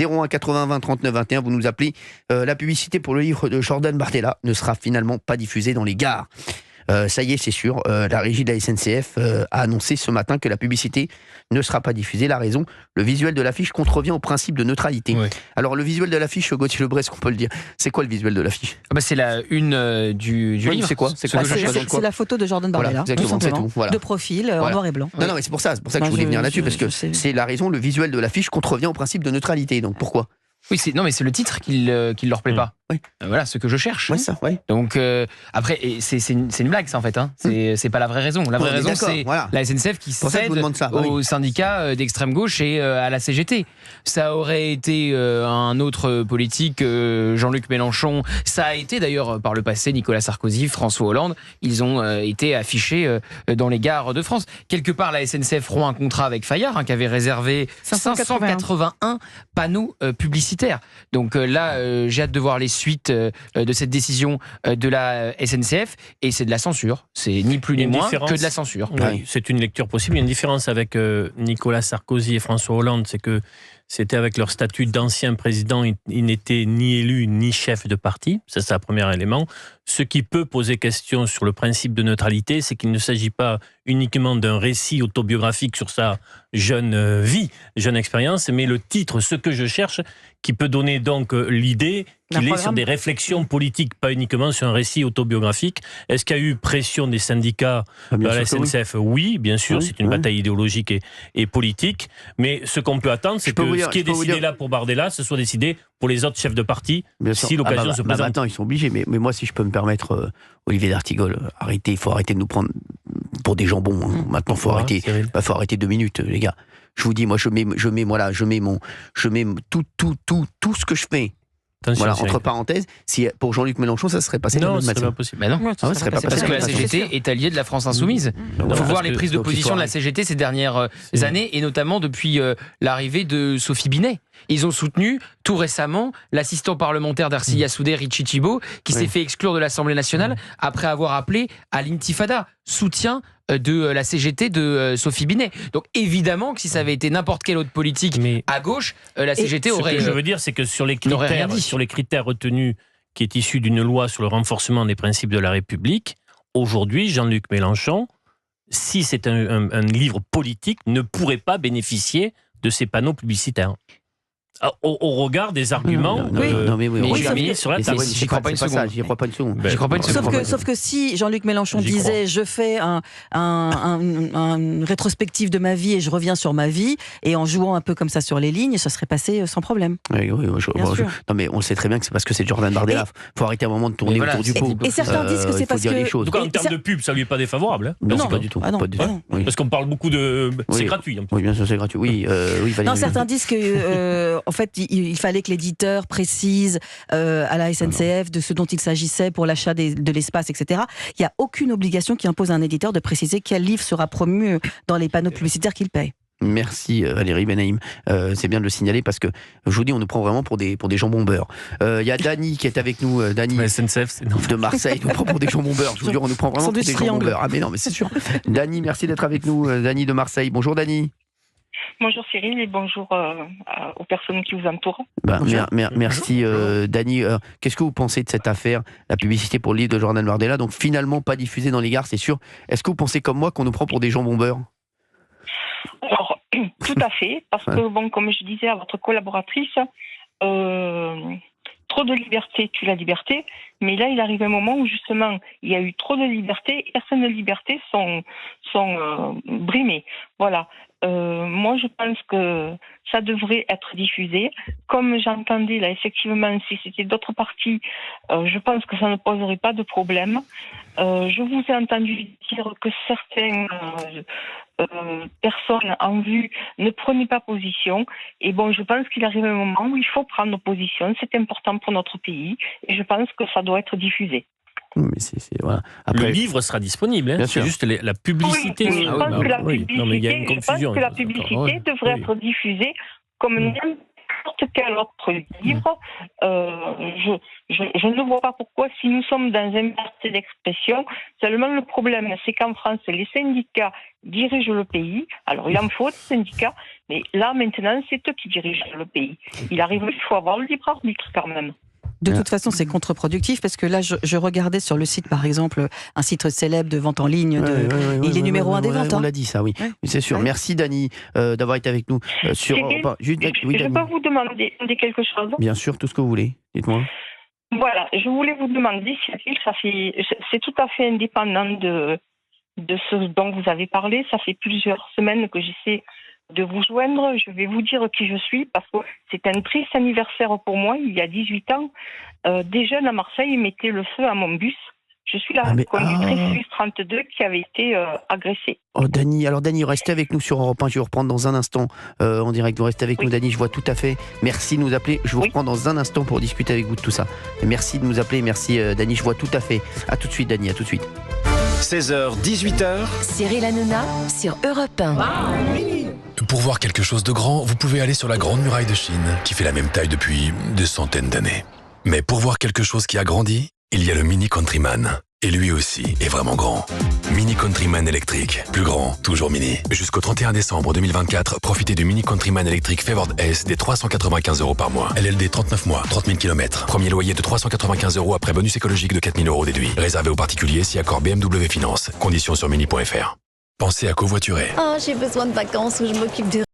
01 80 20 39 21, vous nous appelez. La publicité pour le livre de Jordan Bardella ne sera finalement pas diffusée dans les gares. Ça y est, c'est sûr, la régie de la SNCF a annoncé ce matin que la publicité ne sera pas diffusée. La raison, le visuel de l'affiche contrevient au principe de neutralité. Oui. Alors le visuel de l'affiche, Gauthier Lebret, est-ce qu'on peut le dire? C'est quoi le visuel de l'affiche? C'est la une du livre. C'est quoi? C'est la photo de Jordan Bardella, voilà, tout simplement. Voilà. De profil, en noir et blanc. Non, mais c'est pour ça que je voulais venir là-dessus, parce que c'est la raison, le visuel de l'affiche contrevient au principe de neutralité. Donc pourquoi? Oui, c'est le titre qui leur plaît pas. Oui. Voilà ce que je cherche. Ouais, ça, ouais. Donc après, c'est une blague ça en fait. Hein. C'est pas la vraie raison. La vraie raison c'est la SNCF qui cède aux syndicats d'extrême gauche et à la CGT. Ça aurait été un autre politique, Jean-Luc Mélenchon. Ça a été d'ailleurs par le passé Nicolas Sarkozy, François Hollande. Ils ont été affichés dans les gares de France. Quelque part, la SNCF rompt un contrat avec Fayard qui avait réservé 581 panneaux publicitaires. Donc là, j'ai hâte de voir les suites de cette décision de la SNCF, et c'est de la censure. C'est ni plus ni moins que de la censure. Oui, c'est une lecture possible. Il y a une différence avec Nicolas Sarkozy et François Hollande, c'est que c'était avec leur statut d'ancien président, ils n'étaient ni élus ni chefs de parti. Ça, c'est un premier élément. Ce qui peut poser question sur le principe de neutralité, c'est qu'il ne s'agit pas uniquement d'un récit autobiographique sur sa jeune vie, jeune expérience, mais le titre, ce que je cherche, qui peut donner donc l'idée qu'il est sur des réflexions politiques, pas uniquement sur un récit autobiographique. Est-ce qu'il y a eu pression des syndicats à la SNCF? Oui, bien sûr, c'est une bataille idéologique et politique, mais ce qu'on peut attendre, c'est que ce qui est décidé là pour Bardella, ce soit décidé pour les autres chefs de parti, si l'occasion se présente. Maintenant, ils sont obligés, mais moi, si je peux me permettre, Olivier d'Artigol, il faut arrêter de nous prendre pour des jambons. Hein. Maintenant, il faut arrêter 2 minutes, les gars. Je vous dis, moi, je mets tout ce que je fais. Attention, entre parenthèses, si pour Jean-Luc Mélenchon, ça serait passé. Non, ce serait pas possible. Bah non, ça serait pas passé. Parce que la CGT est alliée de la France Insoumise. Il faut voir les prises de position de la CGT ces dernières années, et notamment depuis l'arrivée de Sophie Binet. Ils ont soutenu tout récemment l'assistant parlementaire d'Arcilia Soudé, Richie Thibault, qui s'est fait exclure de l'Assemblée nationale après avoir appelé à l'intifada. Soutien de la CGT de Sophie Binet. Donc évidemment que si ça avait été n'importe quel autre politique à gauche, la CGT aurait... Ce que je veux dire, c'est que sur les critères retenus, qui est issu d'une loi sur le renforcement des principes de la République, aujourd'hui, Jean-Luc Mélenchon, si c'est un livre politique, ne pourrait pas bénéficier de ces panneaux publicitaires. Au regard des arguments mis sur la table. J'y crois pas une seconde. Sauf que si Jean-Luc Mélenchon disait je fais une rétrospective de ma vie et je reviens sur ma vie, et en jouant un peu comme ça sur les lignes, ça serait passé sans problème. Non, mais on le sait très bien que c'est parce que c'est Jordan Bardella. Faut arrêter un moment de tourner autour du pot. Et certains disent que c'est parce que... En tout cas, en termes de pub, ça lui est pas défavorable. Non, pas du tout. Parce qu'on parle beaucoup de... C'est gratuit. Oui, bien sûr, c'est gratuit. Oui, non, certains disent que... en fait, il fallait que l'éditeur précise à la SNCF de ce dont il s'agissait pour l'achat de l'espace, etc. Il n'y a aucune obligation qui impose à un éditeur de préciser quel livre sera promu dans les panneaux publicitaires qu'il paye. Merci Valérie Benaïm, c'est bien de le signaler parce que je vous dis, on nous prend vraiment pour des jambons beurre. Il y a Dany qui est avec nous, Dany de Marseille, nous prend pour des jambons beurre. Je vous dis, on nous prend vraiment pour des jambons beurre. Ah mais non, mais c'est sûr. Dany, merci d'être avec nous, Dany de Marseille. Bonjour Dany. Bonjour Cyril et bonjour aux personnes qui vous entourent. Merci Dany. Qu'est-ce que vous pensez de cette affaire, la publicité pour le livre de Jordan Bardella, donc finalement pas diffusée dans les gares, c'est sûr. Est-ce que vous pensez comme moi qu'on nous prend pour des jambons beurre? Alors, tout à fait, parce que comme je disais à votre collaboratrice, trop de liberté tue la liberté, mais là il arrive un moment où justement il y a eu trop de liberté et certaines libertés sont brimées. Voilà. Moi je pense que ça devrait être diffusé. Comme j'entendais là, effectivement, si c'était d'autres partis, je pense que ça ne poserait pas de problème. Je vous ai entendu dire que certaines personnes en vue ne prenaient pas position. Et je pense qu'il arrive un moment où il faut prendre position. C'est important pour notre pays et je pense que ça doit être diffusé. Mais voilà. Après, le livre sera disponible, c'est juste la publicité. Oui, je pense que la publicité devrait être diffusée comme n'importe quel autre livre. Je ne vois pas pourquoi, si nous sommes dans un liberté d'expression, seulement le problème, c'est qu'en France, les syndicats dirigent le pays. Alors, il en faut des syndicats, Mais là, maintenant, c'est eux qui dirigent le pays. Il faut avoir le libre arbitre quand même. De toute façon, c'est contre-productif parce que là, je regardais sur le site, par exemple, un site célèbre de vente en ligne. Il est numéro 1 des ventes. On l'a dit, ça, oui. C'est sûr. Merci, Dany, d'avoir été avec nous. Je peux vous demander quelque chose? Bien sûr, tout ce que vous voulez. Dites-moi. Voilà, je voulais vous demander si c'est tout à fait indépendant de ce dont vous avez parlé. Ça fait plusieurs semaines que j'essaie de vous joindre. Je vais vous dire qui je suis parce que c'est un triste anniversaire pour moi. Il y a 18 ans, des jeunes à Marseille mettaient le feu à mon bus. Je suis la conductrice Suisse 32 qui avait été agressée. Oh, Dany, restez avec nous sur Europe 1. Je vais vous reprendre dans un instant en direct. Vous restez avec nous, Dany, je vois tout à fait. Merci de nous appeler. Je vous reprends dans un instant pour discuter avec vous de tout ça. Et merci de nous appeler. Merci, Dany, je vois tout à fait. À tout de suite, Dany, à tout de suite. 16h, 18h. Cyril Hanouna sur Europe 1. Pour voir quelque chose de grand, vous pouvez aller sur la Grande Muraille de Chine, qui fait la même taille depuis des centaines d'années. Mais pour voir quelque chose qui a grandi, il y a le Mini Countryman. Et lui aussi est vraiment grand. Mini Countryman électrique. Plus grand, toujours mini. Jusqu'au 31 décembre 2024, profitez du Mini Countryman électrique Favored S des 395 € par mois. LLD 39 mois, 30 000 km. Premier loyer de 395 € après bonus écologique de 4 000 € déduit. Réservé aux particuliers si accord BMW Finance. Conditions sur mini.fr. Pensez à covoiturer. J'ai besoin de vacances où je m'occupe de